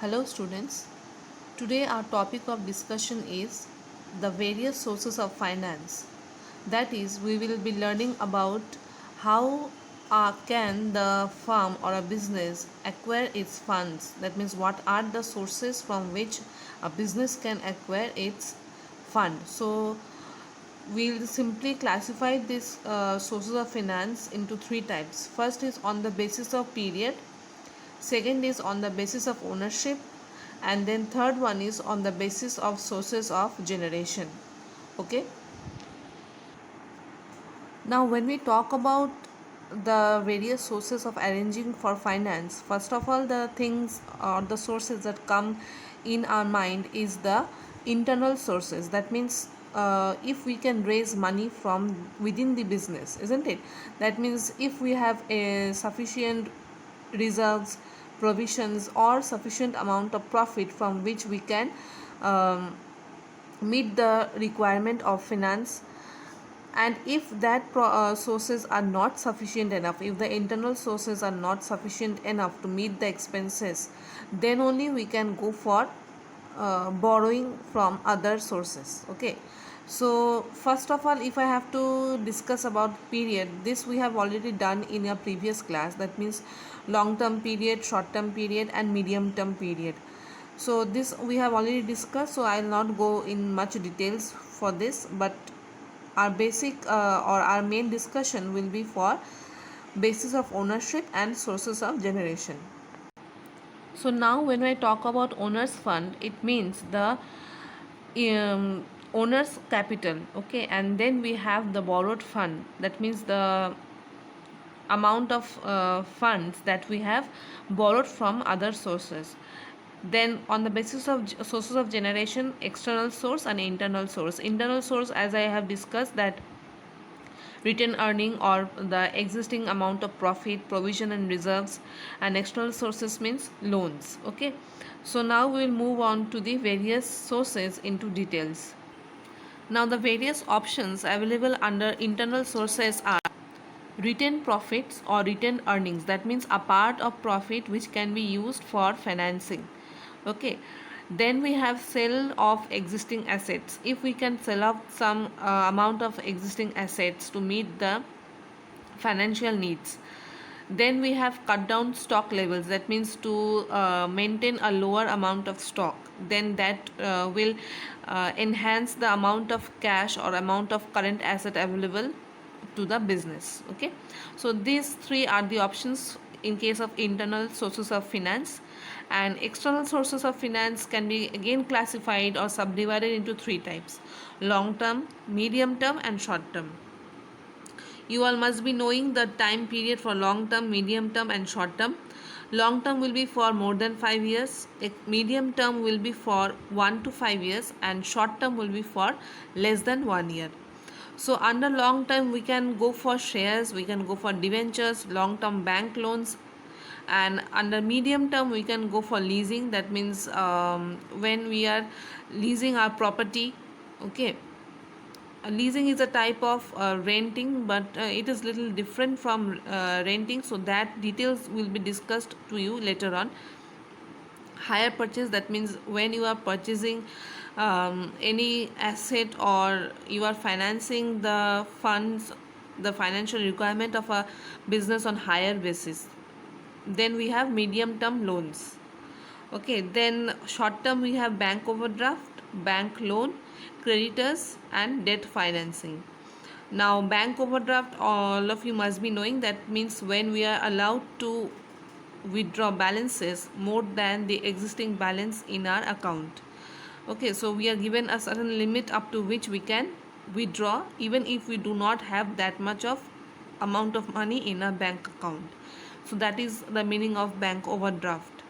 Hello students. Today our topic of discussion is the various sources of finance. That is, we will be learning about how can the firm or a business acquire its funds. That means what are the sources from which a business can acquire its fund. So we'll simply classify these sources of finance into three types. First is on the basis of period, second is on the basis of ownership, and then third one is on the basis of sources of generation. Okay, now when we talk about the various sources of arranging for finance, first of all the things or the sources that come in our mind is the internal sources. That means if we can raise money from within the business, isn't it? That means if we have a sufficient reserves, provisions, or sufficient amount of profit from which we can um, meet the requirement of finance. And if that sources are not sufficient enough, if the internal sources are not sufficient enough to meet the expenses, then only we can go for borrowing from other sources. Okay, so first of all, if I have to discuss about period, this we have already done in a previous class. That means long term period, short term period, and medium term period. So this we have already discussed, so I will not go in much details for this, but our basic or our main discussion will be for basis of ownership and sources of generation. So now when I talk about owners fund, it means the owner's capital. Okay, and then we have the borrowed fund. That means the amount of funds that we have borrowed from other sources. Then on the basis of sources of generation, external source and internal source. Internal source, as I have discussed, that retained earning or the existing amount of profit, provision and reserves, and external sources means loans. Okay, so now we will move on to the various sources into details. Now the various options available under internal sources are retained profits or retained earnings. That means a part of profit which can be used for financing. Okay, then we have sale of existing assets. If we can sell off some amount of existing assets to meet the financial needs. Then we have cut down stock levels. That means to maintain a lower amount of stock. Then that will enhance the amount of cash or amount of current asset available to the business. Okay, so these three are the options in case of internal sources of finance. And external sources of finance can be again classified or subdivided into three types: long term, medium term, and short term. You all must be knowing the time period for long term, medium term, and short term. Long term will be for more than 5 years, medium term will be for 1 to 5 years, and short term will be for less than 1 year. So under long term we can go for shares, we can go for debentures, long term bank loans. And under medium term we can go for leasing. That means when we are leasing our property. Okay, leasing is a type of renting, but it is little different from renting, so that details will be discussed to you later on. Hire purchase, that means when you are purchasing any asset or you are financing the funds, the financial requirement of a business on hire basis. Then we have medium term loans. Okay, then short term we have bank overdraft, bank loan, creditors, and debt financing. Now bank overdraft, all of you must be knowing, that means when we are allowed to withdraw balances more than the existing balance in our account. Okay, so we are given a certain limit up to which we can withdraw even if we do not have that much of amount of money in our bank account. So that is the meaning of bank overdraft.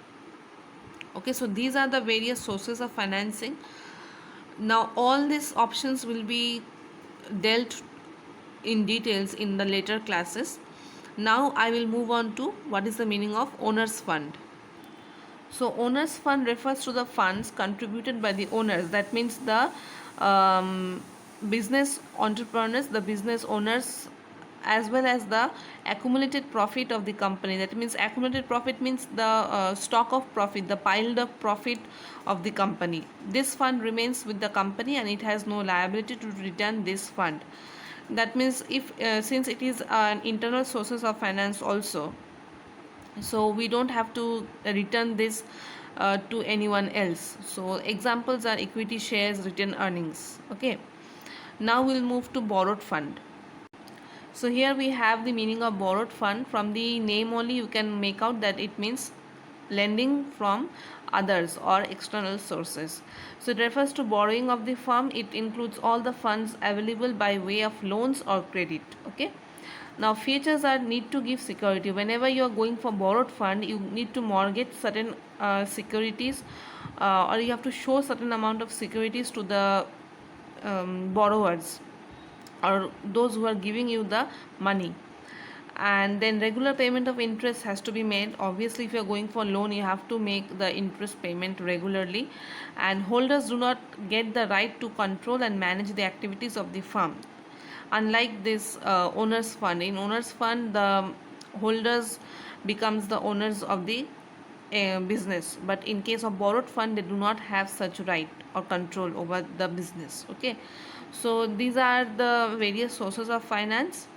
Okay, so these are the various sources of financing. Now all these options will be dealt in details in the later classes. Now I will move on to what is the meaning of owners fund. So owners fund refers to the funds contributed by the owners. That means the business entrepreneurs, the business owners as well as the accumulated profit of the company. That means accumulated profit means the stock of profit, the piled up profit of the company. This fund remains with the company and it has no liability to return this fund. That means if since it is an internal sources of finance also, so we don't have to return this to anyone else. So examples are equity shares, retained earnings. Okay, now we'll move to borrowed fund. So here we have the meaning of borrowed fund. From the name only you can make out that it means lending from others or external sources. So it refers to borrowing of the firm. It includes all the funds available by way of loans or credit. Okay. Now features are need to give security. Whenever you are going for borrowed fund, you need to mortgage certain securities, or you have to show certain amount of securities to the borrowers or those who are giving you the money. And then regular payment of interest has to be made. Obviously if you are going for loan, you have to make the interest payment regularly. And holders do not get the right to control and manage the activities of the firm, unlike this owners fund. In owners fund, the holders becomes the owners of the business, but in case of borrowed fund, they do not have such right or control over the business. Okay, so these are the various sources of finance.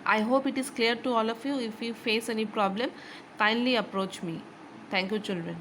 I hope it is clear to all of you. If you face any problem, kindly approach me. Thank you, children.